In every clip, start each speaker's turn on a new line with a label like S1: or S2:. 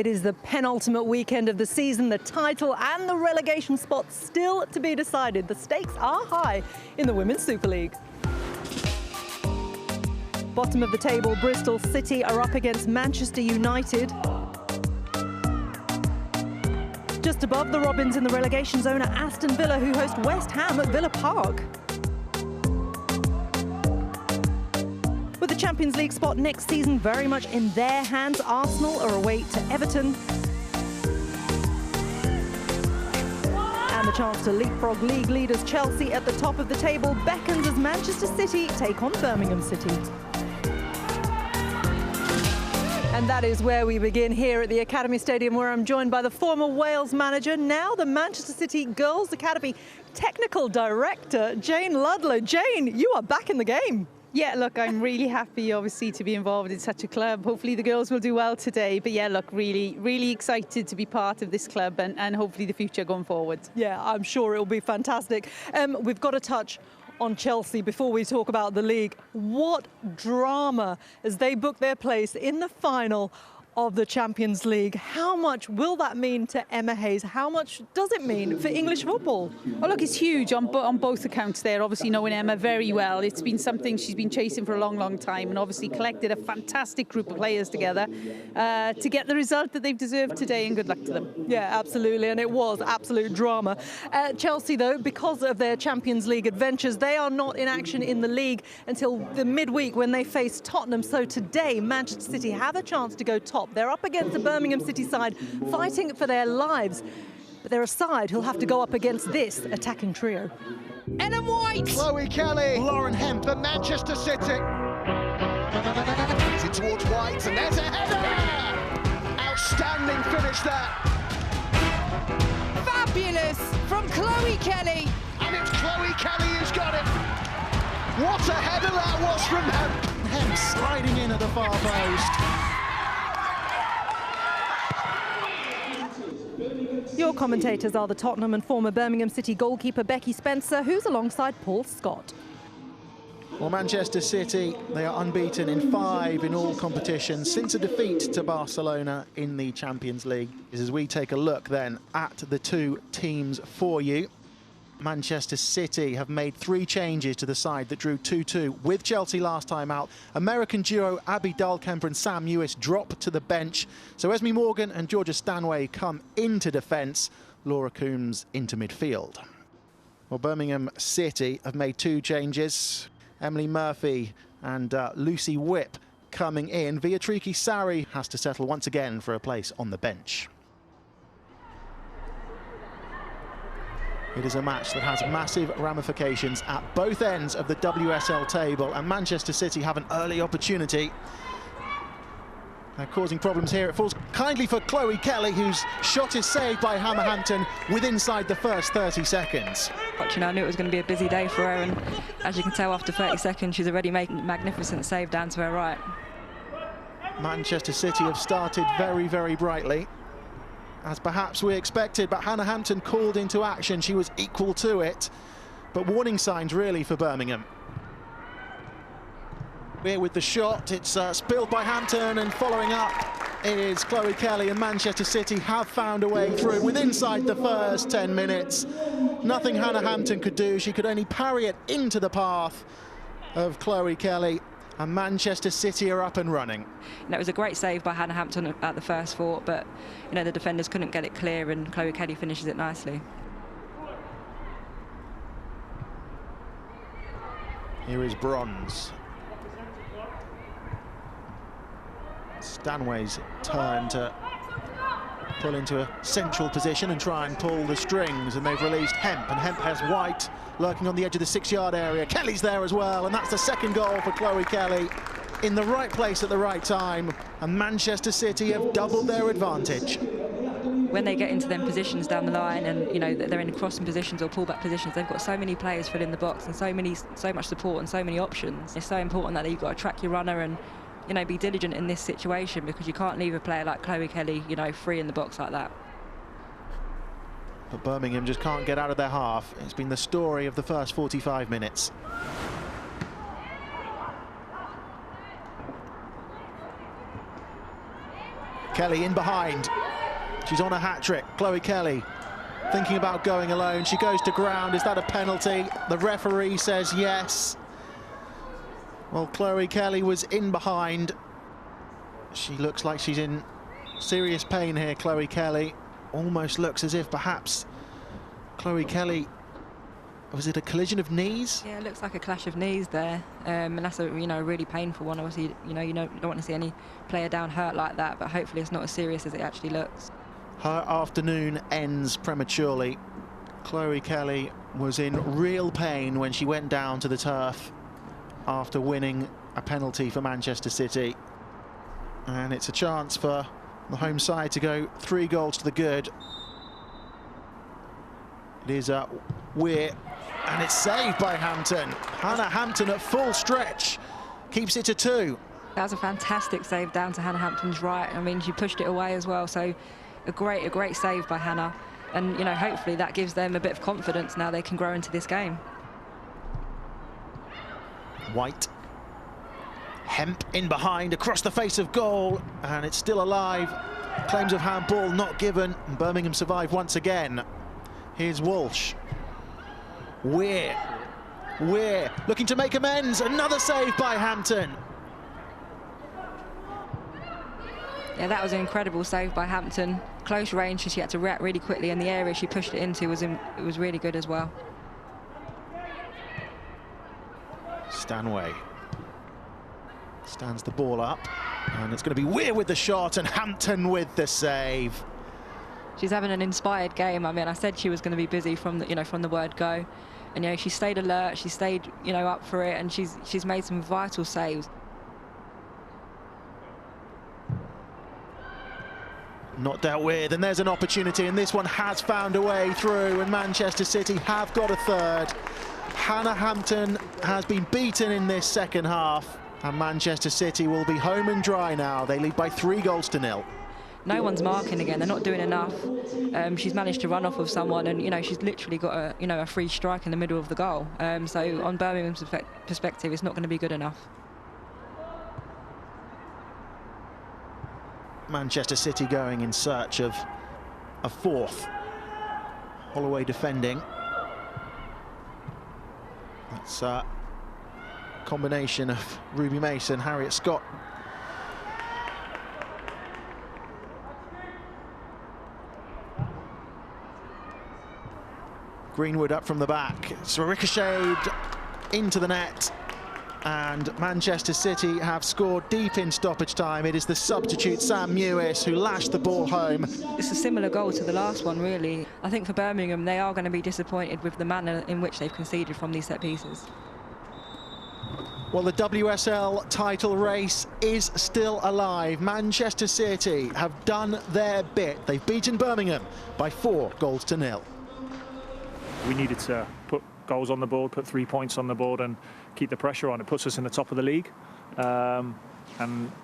S1: It is the penultimate weekend of the season, the title and the relegation spot still to be decided. The stakes are high in the Women's Super League. Bottom of the table, Bristol City are up against Manchester United. Just above the Robins in the relegation zone are Aston Villa, who host West Ham at Villa Park. With the Champions League spot next season very much in their hands, Arsenal are away to Everton. And the chance to leapfrog league leaders Chelsea at the top of the table beckons as Manchester City take on Birmingham City. And that is where we begin here at the Academy Stadium, where I'm joined by the former Wales manager, now the Manchester City Girls Academy Technical Director, Jane Ludlow. Jane, you are back in the game.
S2: Yeah, look, I'm really happy, obviously, to be involved in such a club. Hopefully the girls will do well today. But yeah, look, really excited to be part of this club and hopefully the future going forward.
S1: Yeah, I'm sure it'll be fantastic. We've got to touch on Chelsea before we talk about the league. What drama as they book their place in the final of the Champions League. How much will that mean to Emma Hayes? How much does it mean for English football?
S2: Oh, look, it's huge on both accounts there. Obviously knowing Emma very well. It's been something she's been chasing for a long time, and obviously collected a fantastic group of players together to get the result that they've deserved today, and good luck to them.
S1: Yeah, absolutely, and it was absolute drama. Chelsea, though, because of their Champions League adventures, they are not in action in the league until the midweek when they face Tottenham. So today, Manchester City have a chance to go top. They're up against the Birmingham City side, fighting for their lives. But they're a side who'll have to go up against this attacking trio.
S3: Ellen White! Chloe Kelly! Lauren Hemp for Manchester City. Is it towards White, and there's a header! Outstanding finish there.
S4: Fabulous from Chloe Kelly.
S3: And it's Chloe Kelly who's got it. What a header that was from Hemp. Hemp sliding in at the far post.
S1: Your commentators are the Tottenham and former Birmingham City goalkeeper Becky Spencer, who's alongside Paul Scott.
S5: Well, Manchester City, they are unbeaten in 5 in all competitions since a defeat to Barcelona in the Champions League. As we take a look then at the two teams for you. Manchester City have made 3 changes to the side that drew 2-2 with Chelsea last time out. American duo Abby Dahlkemper and Sam Ewis drop to the bench. So Esme Morgan and Georgia Stanway come into defence. Laura Coombs into midfield. Well, Birmingham City have made 2 changes. Emily Murphy and Lucy Whipp coming in. Viatriki Sari has to settle once again for a place on the bench. It is a match that has massive ramifications at both ends of the WSL table, and Manchester City have an early opportunity. They're causing problems here. It falls kindly for Chloe Kelly, whose shot is saved by Hammerhampton with inside the first 30 seconds.
S6: You know, I knew it was going to be a busy day for her, and as you can tell after 30 seconds, she's already making a magnificent save down to her right.
S5: Manchester City have started very brightly, as perhaps we expected, but Hannah Hampton called into action. She was equal to it, but warning signs really for Birmingham. Here with the shot, it's spilled by Hampton, and following up is Chloe Kelly, and Manchester City have found a way through with inside the first 10 minutes. Nothing Hannah Hampton could do. She could only parry it into the path of Chloe Kelly. And Manchester City are up and running.
S6: That was a great save by Hannah Hampton at the first thought, but you know the defenders couldn't get it clear, and Chloe Kelly finishes it nicely.
S5: Here is Bronze. Stanway's turn to pull into a central position and try and pull the strings, and they've released Hemp, and Hemp has White lurking on the edge of the 6-yard area. Kelly's there as well, and that's the second goal for Chloe Kelly, in the right place at the right time, and Manchester City have doubled their advantage.
S6: When they get into them positions down the line, and you know they're in crossing positions or pullback positions, they've got so many players filling the box and so much support and so many options. It's so important that you've got to track your runner and you know be diligent in this situation, because you can't leave a player like Chloe Kelly free in the box like that.
S5: But Birmingham just can't get out of their half. It's been the story of the first 45 minutes. Kelly in behind. She's on a hat-trick. Chloe Kelly thinking about going alone. She goes to ground. Is that a penalty? The referee says yes. Well, Chloe Kelly was in behind. She looks like she's in serious pain here, Chloe Kelly. Almost looks as if perhaps Chloe Kelly, was it a collision of knees?
S6: Yeah, it looks like a clash of knees there, and that's a really painful one. Obviously, you don't want to see any player down hurt like that, but hopefully it's not as serious as it actually looks.
S5: Her afternoon ends prematurely. Chloe Kelly was in real pain when she went down to the turf after winning a penalty for Manchester City. And it's a chance for the home side to go 3 goals to the good. It is Weir, and it's saved by Hampton. Hannah Hampton at full stretch keeps it to 2.
S6: That was a fantastic save down to Hannah Hampton's right. I mean, she pushed it away as well, so a great save by Hannah. And, hopefully that gives them a bit of confidence now they can grow into this game.
S5: White. Hemp in behind, across the face of goal, and it's still alive. Claims of handball not given, and Birmingham survive once again. Here's Walsh. Weir looking to make amends. Another save by Hampton.
S6: Yeah, that was an incredible save by Hampton. Close range, she had to react really quickly, and the area she pushed it into was really good as well.
S5: Stanway stands the ball up, and it's going to be Weir with the shot and Hampton with the save.
S6: She's having an inspired game. I mean, I said she was going to be busy from the word go, and she stayed alert, she stayed up for it, and she's made some vital saves.
S5: Not dealt with, and there's an opportunity, and this one has found a way through, and Manchester City have got a third. Hannah Hampton has been beaten in this second half, and Manchester City will be home and dry now. They lead by 3 goals to 0.
S6: No one's marking again. They're not doing enough. She's managed to run off of someone, and she's literally got a free strike in the middle of the goal. So on Birmingham's perspective, it's not going to be good enough.
S5: Manchester City going in search of a 4th. Holloway defending. That's a combination of Ruby Mason, Harriet Scott. Greenwood up from the back. It's ricocheted into the net. And Manchester City have scored deep in stoppage time. It is the substitute Sam Mewis who lashed the ball home.
S6: It's a similar goal to the last one, really. I think for Birmingham, they are going to be disappointed with the manner in which they've conceded from these set pieces.
S5: Well, the WSL title race is still alive. Manchester City have done their bit. They've beaten Birmingham by 4 goals to 0.
S7: We needed to put goals on the board, put 3 points on the board, and keep the pressure on. It puts us in the top of the league, and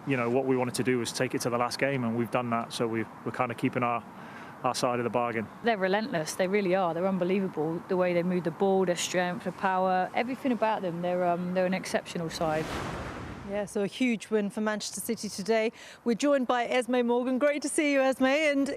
S7: what we wanted to do was take it to the last game, and we've done that. So we're kind of keeping our side of the bargain.
S2: They're relentless. They really are. They're unbelievable. The way they move the ball, their strength, their power, everything about them. They're an exceptional side.
S1: Yeah, so a huge win for Manchester City today. We're joined by Esme Morgan. Great to see you, Esme. And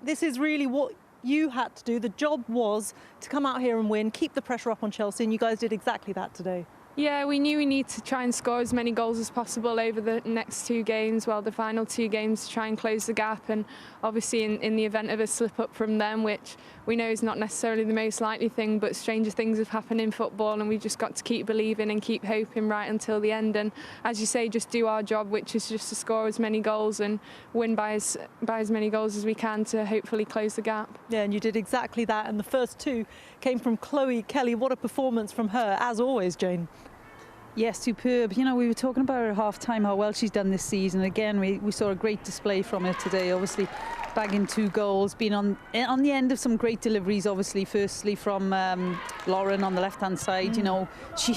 S1: this is really what you had to do. The job was to come out here and win, keep the pressure up on Chelsea, and you guys did exactly that today.
S8: Yeah, we knew we need to try and score as many goals as possible over the next 2 games, the final 2 games, to try and close the gap. And obviously in the event of a slip up from them, which we know is not necessarily the most likely thing, but stranger things have happened in football, and we've just got to keep believing and keep hoping right until the end. And as you say, just do our job, which is just to score as many goals and win by as many goals as we can to hopefully close the gap.
S1: Yeah, and you did exactly that. And the first 2 came from Chloe Kelly. What a performance from her, as always, Jane.
S2: Yes, superb. We were talking about her at half-time, how well she's done this season. Again, we saw a great display from her today, obviously bagging 2 goals, being on the end of some great deliveries, obviously, firstly from Lauren on the left-hand side. She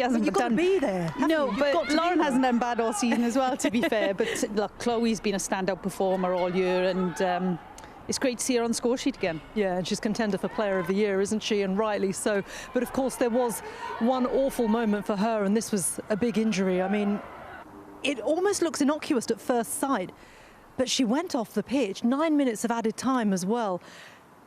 S2: hasn't
S1: You've got to be there.
S2: No, but Lauren hasn't done bad all season as well, to be fair. But look, Chloe's been a standout performer all year, and it's great to see her on the score sheet again.
S1: Yeah, and she's contender for Player of the Year, isn't she? And rightly so. But of course, there was one awful moment for her, and this was a big injury. I mean, it almost looks innocuous at first sight. but she went off the pitch. 9 minutes of added time as well.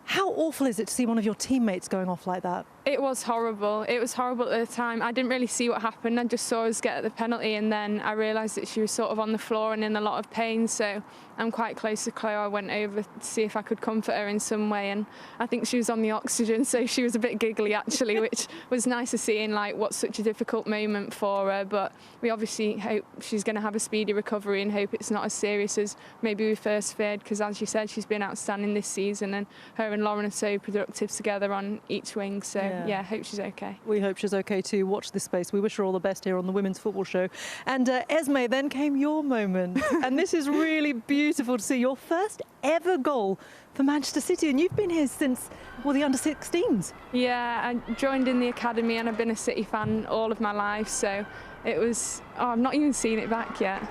S1: How awful is it to see one of your teammates going off like that?
S8: It was horrible. It was horrible at the time. I didn't really see what happened. I just saw us get the penalty, and then I realised that she was sort of on the floor and in a lot of pain. So I'm quite close to Chloe. I went over to see if I could comfort her in some way, and I think she was on the oxygen, so she was a bit giggly actually, which was nice to see in like what's such a difficult moment for her. But we obviously hope she's going to have a speedy recovery and hope it's not as serious as maybe we first feared, because as you said, she's been outstanding this season, and her and Lauren are so productive together on each wing. So yeah, I hope she's okay.
S1: We hope she's okay too. Watch this space. We wish her all the best here on the Women's Football Show. And Esme, then came your moment. And this is really beautiful to see, your first ever goal for Manchester City. And you've been here since, well, the under-16s.
S8: Yeah, I joined in the academy and I've been a City fan all of my life. So it was, I've not even seen it back yet.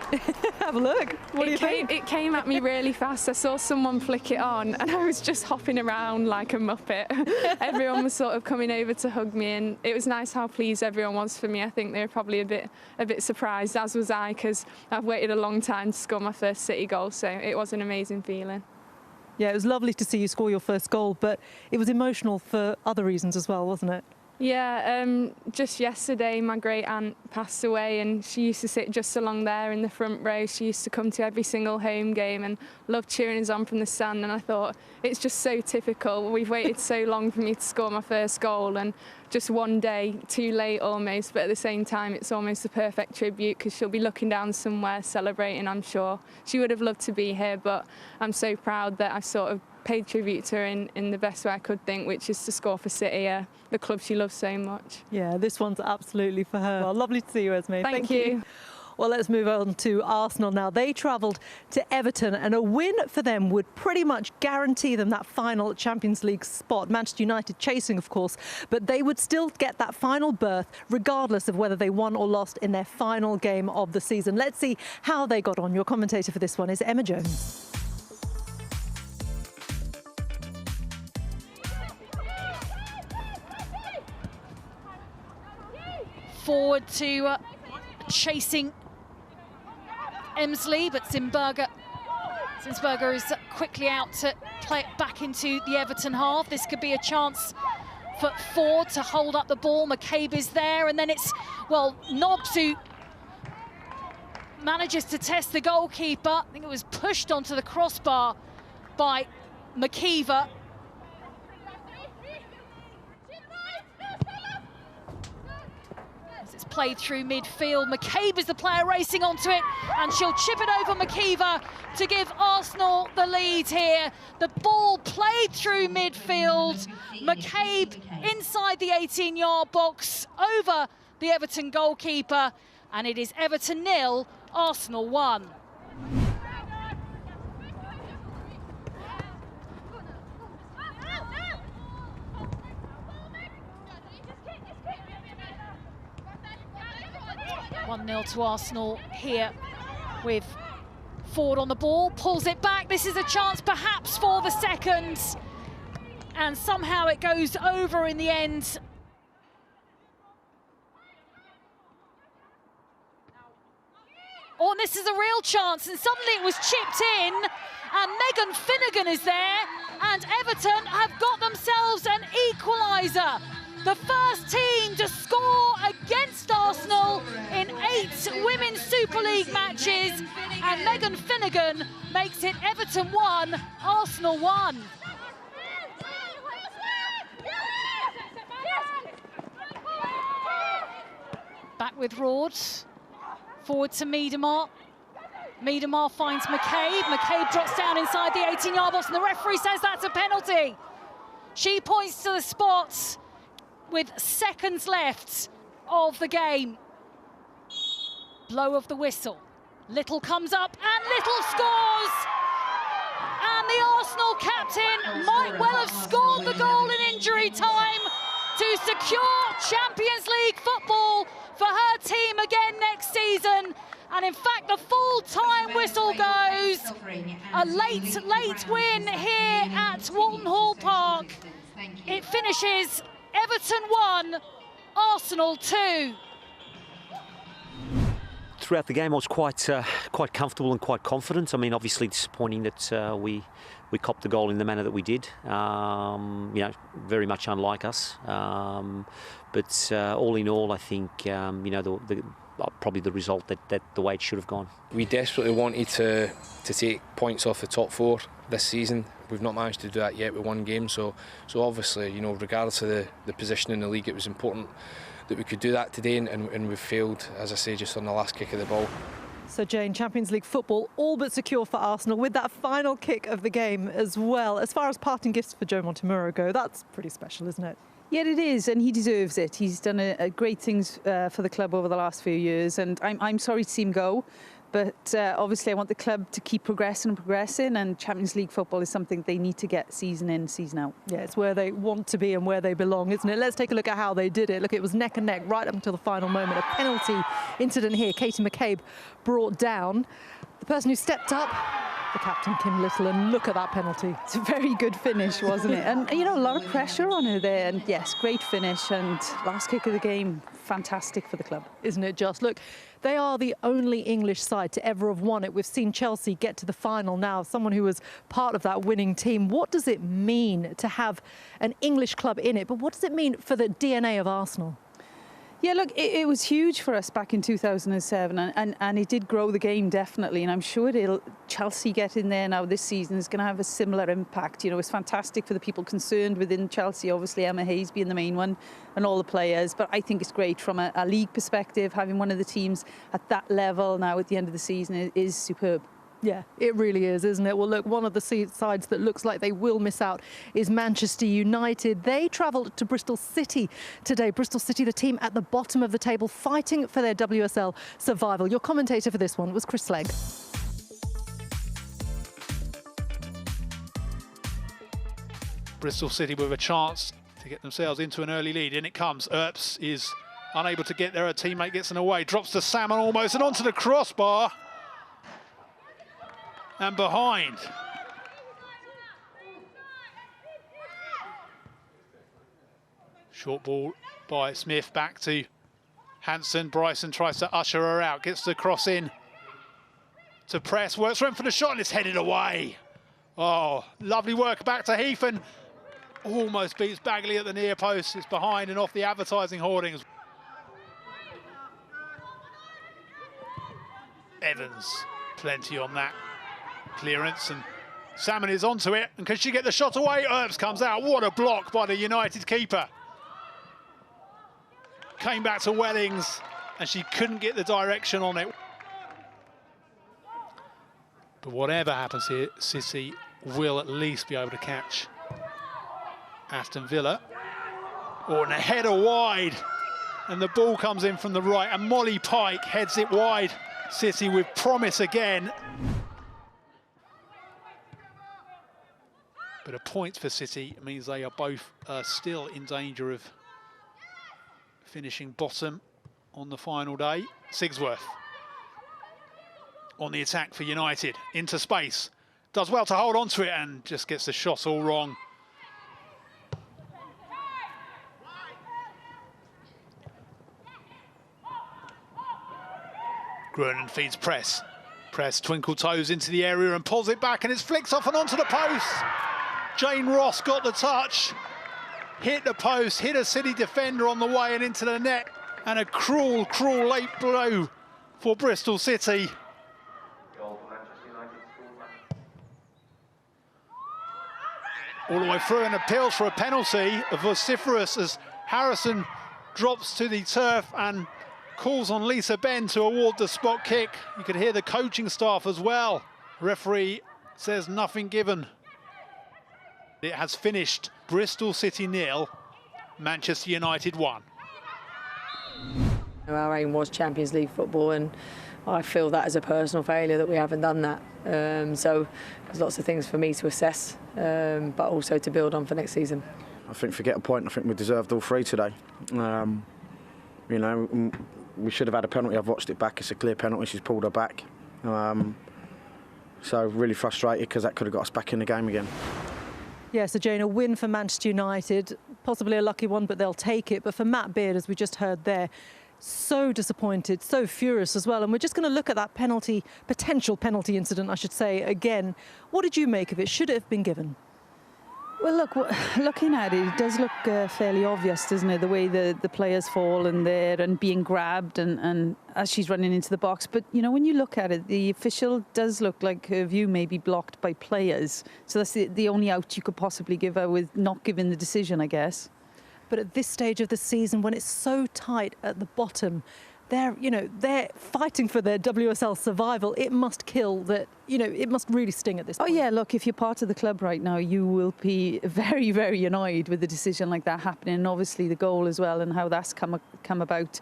S1: Have a look. What do you think?
S8: It came at me really fast. I saw someone flick it on and I was just hopping around like a muppet. Everyone was sort of coming over to hug me, and it was nice how pleased everyone was for me. I think they were probably a bit surprised, as was I, because I've waited a long time to score my first City goal, so it was an amazing feeling.
S1: Yeah, it was lovely to see you score your first goal, but it was emotional for other reasons as well, wasn't it?
S8: Yeah, just yesterday my great aunt passed away, and she used to sit just along there in the front row. She used to come to every single home game and loved cheering us on from the stand, and I thought, it's just so typical. We've waited so long for me to score my first goal, and just one day too late almost, but at the same time it's almost the perfect tribute, because she'll be looking down somewhere celebrating, I'm sure. She would have loved to be here, but I'm so proud that I've sort of paid tribute to her in the best way I could think, which is to score for City, the club she loves so much.
S1: Yeah, this one's absolutely for her. Well, lovely to see you, Esme.
S8: Thank you.
S1: Well, let's move on to Arsenal now. They travelled to Everton, and a win for them would pretty much guarantee them that final Champions League spot. Manchester United chasing, of course, but they would still get that final berth regardless of whether they won or lost in their final game of the season. Let's see how they got on. Your commentator for this one is Emma Jones.
S9: Forward to chasing Emsley, but Zinsberger is quickly out to play it back into the Everton half. This could be a chance for Ford to hold up the ball. McCabe is there, and then it's, well, Nobbs who manages to test the goalkeeper. I think it was pushed onto the crossbar by McKeever. Played through midfield. McCabe is the player racing onto it, and she'll chip it over McKeever to give Arsenal the lead here. The ball played through midfield. McCabe inside the 18-yard box over the Everton goalkeeper, and it is Everton 0, Arsenal 1. To Arsenal here with Ford on the ball, pulls it back. This is a chance perhaps for the second, and somehow it goes over in the end. Oh, and this is a real chance, and suddenly it was chipped in, and Megan Finnegan is there, and Everton have got themselves an equaliser. The first team to score against Arsenal in 8 Women's Super League matches, and Megan Finnegan makes it Everton 1, Arsenal 1. Back with Rords, forward to Miedemar. Miedemar finds McCabe. McCabe drops down inside the 18-yard box, and the referee says that's a penalty. She points to the spot with seconds left of the game. Blow of the whistle. Little comes up and Little scores! And the Arsenal captain might well have scored the goal in injury time to secure Champions League football for her team again next season. And in fact, the full-time whistle goes. A late win here at Walton Hall Park. It finishes Everton 1, Arsenal 2.
S10: throughout the game, I was quite comfortable and quite confident. I mean, obviously disappointing that we copped the goal in the manner that we did. You know, very much unlike us. But all in all, I think you know probably the result that the way it should have gone.
S11: We desperately wanted to take points off the top four this season. We've not managed to do that yet with one game. So obviously, you know, regardless of the position in the league, it was important that we could do that today, and we've failed, as I say, just on the last kick of the ball.
S1: So, Jane, Champions League football all but secure for Arsenal with that final kick of the game as well. As far as parting gifts for Joe Montemurro go, that's pretty special, isn't it?
S2: Yeah, it is, and he deserves it. He's done great things for the club over the last few years, and I'm sorry to see him go. But obviously I want the club to keep progressing, and Champions League football is something they need to get season in, season out.
S1: Yeah, it's where they want to be and where they belong, isn't it? Let's take a look at how they did it. Look, it was neck and neck right up until the final moment. A penalty incident here. Katie McCabe brought down. The person who stepped up, the captain, Kim Little, and look at that penalty.
S2: It's a very good finish, wasn't it? And, you know, a lot of pressure on her there. And, yes, great finish. And last kick of the game, fantastic for the club.
S1: Isn't it just? Look, they are the only English side to ever have won it. We've seen Chelsea get to the final now, someone who was part of that winning team. What does it mean to have an English club in it? But what does it mean for the DNA of Arsenal?
S2: Yeah, look, it was huge for us back in 2007, and it did grow the game, definitely. And I'm sure Chelsea get in there now this season is going to have a similar impact. You know, it's fantastic for the people concerned within Chelsea, obviously Emma Hayes being the main one and all the players. But I think it's great from a league perspective. Having one of the teams at that level now at the end of the season is superb.
S1: Yeah, it really is, isn't it? Well, look, one of the sides that looks like they will miss out is Manchester United. They travelled to Bristol City today. Bristol City, the team at the bottom of the table, fighting for their WSL survival. Your commentator for this one was Chris Slegg.
S12: Bristol City with a chance to get themselves into an early lead. In it comes. Earps is unable to get there. A teammate gets in the way. Drops to Salmon almost and onto the crossbar. And behind. Short ball by Smith, back to Hansen. Bryson tries to usher her out, gets the cross in to press, works for him for the shot, and it's headed away. Oh, lovely work back to Heathen. Almost beats Bagley at the near post. It's behind and off the advertising hoardings. Evans, plenty on that clearance, and Salmon is onto it, and can she get the shot away? Earps comes out. What a block by the United keeper. Came back to Wellings, and she couldn't get the direction on it. But whatever happens here, City will at least be able to catch Aston Villa. Oh, and a header wide, and the ball comes in from the right, and Molly Pike heads it wide. City with promise again. But a point for City means they are both still in danger of finishing bottom on the final day. Sigsworth on the attack for United, into space. Does well to hold on to it and just gets the shot all wrong. Gruenin feeds Press. Press twinkle toes into the area and pulls it back, and it's flicked off and onto the post. Jane Ross got the touch, hit the post, hit a City defender on the way and into the net, and a cruel, cruel late blow for Bristol City. All the way through, and appeals for a penalty, vociferous as Harrison drops to the turf and calls on Lisa Benn to award the spot kick. You could hear the coaching staff as well. Referee says nothing given. It has finished Bristol City 0, Manchester United 1.
S13: Our aim was Champions League football, and I feel that as a personal failure that we haven't done that. So there's lots of things for me to assess, but also to build on for next season.
S14: I think forget a point, I think we deserved all three today. You know, we should have had a penalty. I've watched it back, it's a clear penalty, she's pulled her back. So really frustrated because that could have got us back in the game again.
S1: Yeah, so Jane, a win for Manchester United, possibly a lucky one, but they'll take it. But for Matt Beard, as we just heard there, so disappointed, so furious as well. And we're just going to look at that penalty, potential penalty incident, I should say, again. What did you make of it? Should it have been given?
S2: Well, look, looking at it, it does look fairly obvious, doesn't it? The way the players fall in there and being grabbed and as she's running into the box. But, you know, when you look at it, the official does look like her view may be blocked by players. So that's the only out you could possibly give her with not giving the decision, I guess.
S1: But at this stage of the season, when it's so tight at the bottom, they're fighting for their WSL survival. It must kill that, it must really sting at this point.
S2: Oh, yeah, look, if you're part of the club right now, you will be very, very annoyed with a decision like that happening. And obviously the goal as well and how that's come about.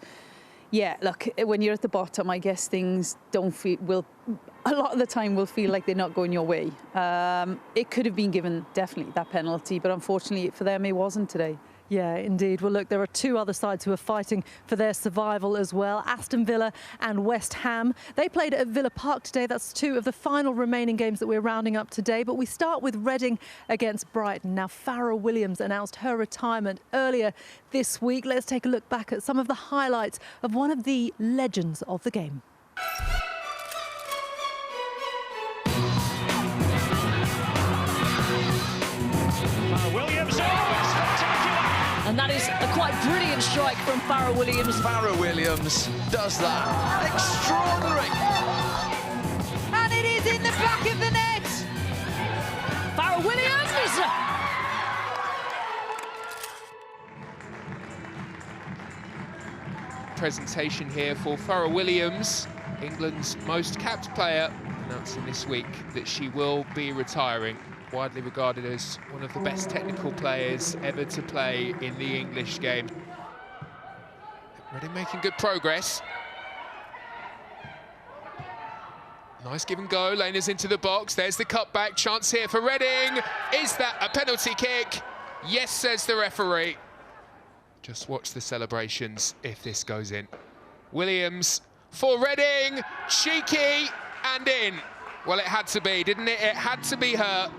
S2: Yeah, look, when you're at the bottom, I guess things a lot of the time will feel like they're not going your way. It could have been given, definitely, that penalty, but unfortunately for them, it wasn't today.
S1: Yeah, indeed. Well, look, there are two other sides who are fighting for their survival as well. Aston Villa and West Ham. They played at Villa Park today. That's two of the final remaining games that we're rounding up today. But we start with Reading against Brighton. Now, Farrah Williams announced her retirement earlier this week. Let's take a look back at some of the highlights of one of the legends of the game.
S15: Williams,
S9: and that is a quite brilliant strike from Farrah Williams.
S15: Farrah Williams does that. Extraordinary.
S4: And it is in the back of the net.
S9: Farrah Williams.
S16: Presentation here for Farrah Williams, England's most capped player, announcing this week that she will be retiring. Widely regarded as one of the best technical players ever to play in the English game. Reading making good progress. Nice give and go, Lena's into the box, there's the cutback, chance here for Reading. Is that a penalty kick? Yes, says the referee. Just watch the celebrations if this goes in. Williams for Reading, cheeky and in. Well, it had to be, didn't it? It had to be her.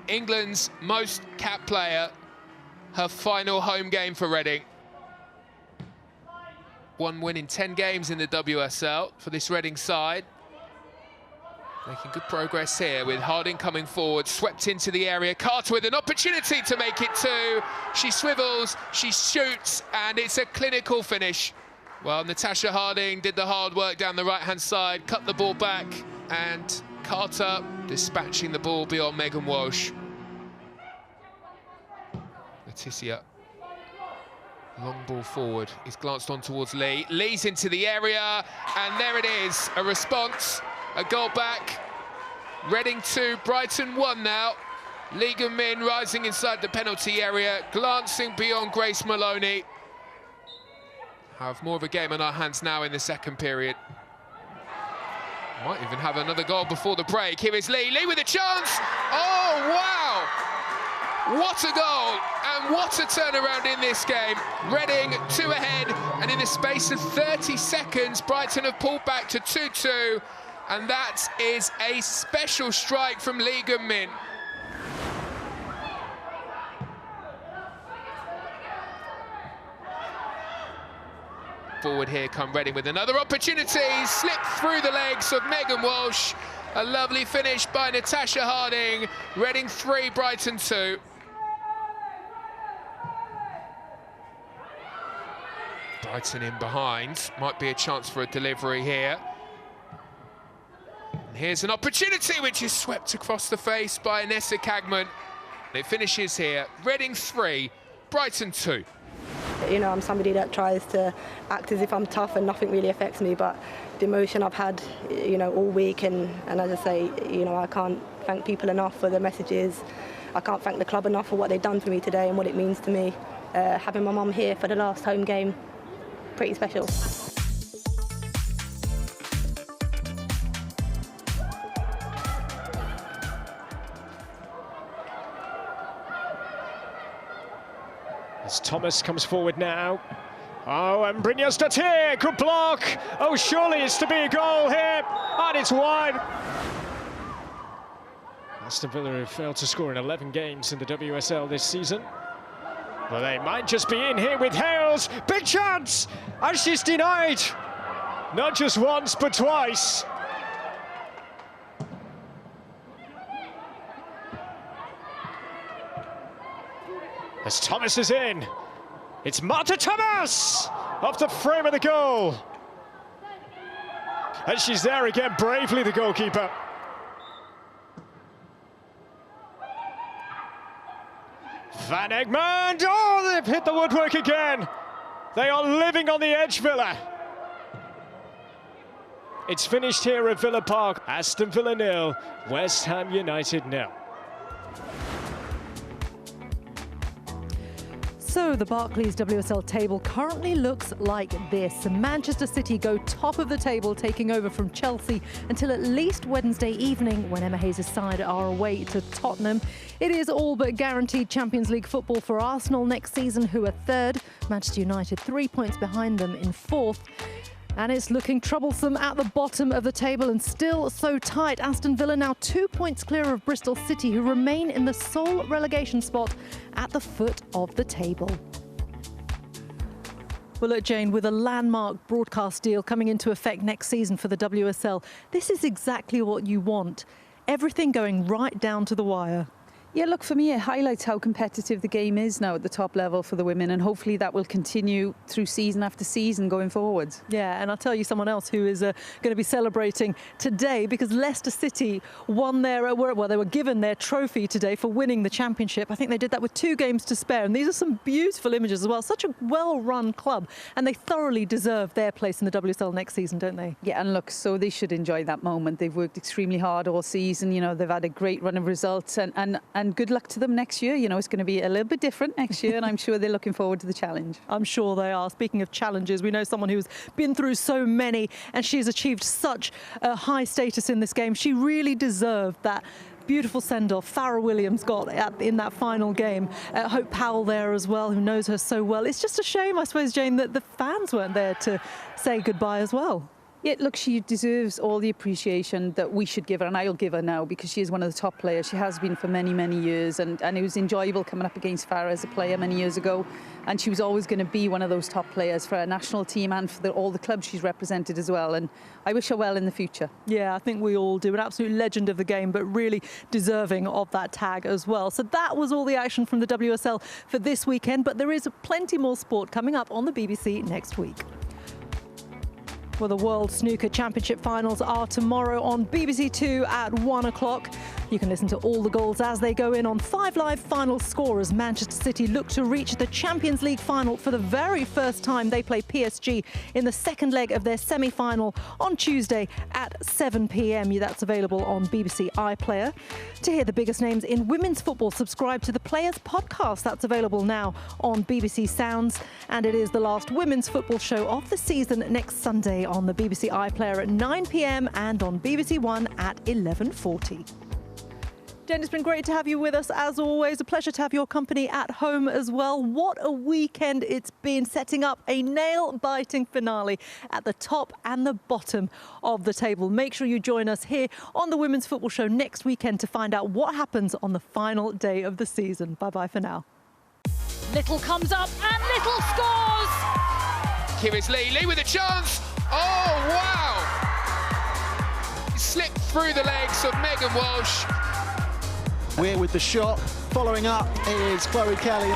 S16: England's most capped player, her final home game for Reading. 1 win in 10 games in the WSL for this Reading side. Making good progress here with Harding coming forward, swept into the area. Carter with an opportunity to make it two. She swivels, she shoots, and it's a clinical finish. Well, Natasha Harding did the hard work down the right-hand side, cut the ball back, and Carter dispatching the ball beyond Megan Walsh. Leticia, long ball forward, is glanced on towards Lee. Lee's into the area, and there it is, a response, a goal back. Reading 2, Brighton 1 now. Liga Min rising inside the penalty area, glancing beyond Grace Maloney. Have more of a game on our hands now in the second period. Might even have another goal before the break. Here is Lee. Lee with a chance. Oh, wow. What a goal and what a turnaround in this game. Reading 2 ahead, and in the space of 30 seconds, Brighton have pulled back to 2-2. And that is a special strike from Liga Min. Forward here come Reading with another opportunity, slipped through the legs of Megan Walsh. A lovely finish by Natasha Harding. Reading 3, Brighton 2. Brighton in behind, might be a chance for a delivery here. And here's an opportunity which is swept across the face by Anessa Cagman. And it finishes here, Reading 3, Brighton 2.
S17: You know, I'm somebody that tries to act as if I'm tough and nothing really affects me, but the emotion I've had, you know, all week, and as I say, you know, I can't thank people enough for the messages. I can't thank the club enough for what they've done for me today and what it means to me. Having my mum here for the last home game, pretty special.
S18: As Thomas comes forward now. Oh, and Brynjar Statir, good block. Oh, surely it's to be a goal here, and it's wide. Aston Villa have failed to score in 11 games in the WSL this season. Well, they might just be in here with Hales. Big chance! And she's denied. Not just once, but twice. As Thomas is in, it's Marta Thomas off the frame of the goal. And she's there again, bravely, the goalkeeper. Van Egmond, oh, they've hit the woodwork again. They are living on the edge, Villa. It's finished here at Villa Park. Aston Villa 0, West Ham United 0.
S1: So the Barclays WSL table currently looks like this. Manchester City go top of the table, taking over from Chelsea until at least Wednesday evening when Emma Hayes' side are away to Tottenham. It is all but guaranteed Champions League football for Arsenal next season, who are third. Manchester United 3 points behind them in fourth. And it's looking troublesome at the bottom of the table and still so tight. Aston Villa now 2 points clear of Bristol City, who remain in the sole relegation spot at the foot of the table. Well, look, Jane, with a landmark broadcast deal coming into effect next season for the WSL, this is exactly what you want. Everything going right down to the wire.
S2: Yeah, look, for me, it highlights how competitive the game is now at the top level for the women, and hopefully that will continue through season after season going forwards.
S1: Yeah, and I'll tell you someone else who is going to be celebrating today, because Leicester City won they were given their trophy today for winning the championship. I think they did that with 2 games to spare, and these are some beautiful images as well. Such a well-run club, and they thoroughly deserve their place in the WSL next season, don't they?
S2: Yeah, and look, so they should enjoy that moment. They've worked extremely hard all season. You know, they've had a great run of results, and good luck to them next year. You know, it's going to be a little bit different next year, and I'm sure they're looking forward to the challenge.
S1: I'm sure they are. Speaking of challenges, we know someone who's been through so many, and she's achieved such a high status in this game. She really deserved that beautiful send-off Farrah Williams got in that final game. Hope Powell there as well, who knows her so well. It's just a shame, I suppose, Jane, that the fans weren't there to say goodbye as well.
S2: Yeah, look, she deserves all the appreciation that we should give her, and I'll give her now, because she is one of the top players. She has been for many, many years, and it was enjoyable coming up against Farrah as a player many years ago, and she was always going to be one of those top players for our national team and for all the clubs she's represented as well, and I wish her well in the future. Yeah, I think we all do. An absolute legend of the game, but really deserving of that tag as well. So that was all the action from the WSL for this weekend, but there is plenty more sport coming up on the BBC next week. Well, the World Snooker Championship finals are tomorrow on BBC Two at 1 o'clock. You can listen to all the goals as they go in on 5 Live final score as Manchester City look to reach the Champions League final for the very first time. They play PSG in the second leg of their semi-final on Tuesday at 7 p.m. That's available on BBC iPlayer. To hear the biggest names in women's football, subscribe to the Players podcast. That's available now on BBC Sounds. And it is the last women's football show of the season next Sunday on the BBC iPlayer at 9 p.m. and on BBC One at 11:40. Jen, it's been great to have you with us as always. A pleasure to have your company at home as well. What a weekend it's been, setting up a nail-biting finale at the top and the bottom of the table. Make sure you join us here on the Women's Football Show next weekend to find out what happens on the final day of the season. Bye-bye for now.
S9: Little comes up and Little scores!
S16: Here is Lee. Lee with a chance. Oh, wow! Slipped through the legs of Megan Walsh.
S5: We're with the shot. Following up is Chloe Kelly.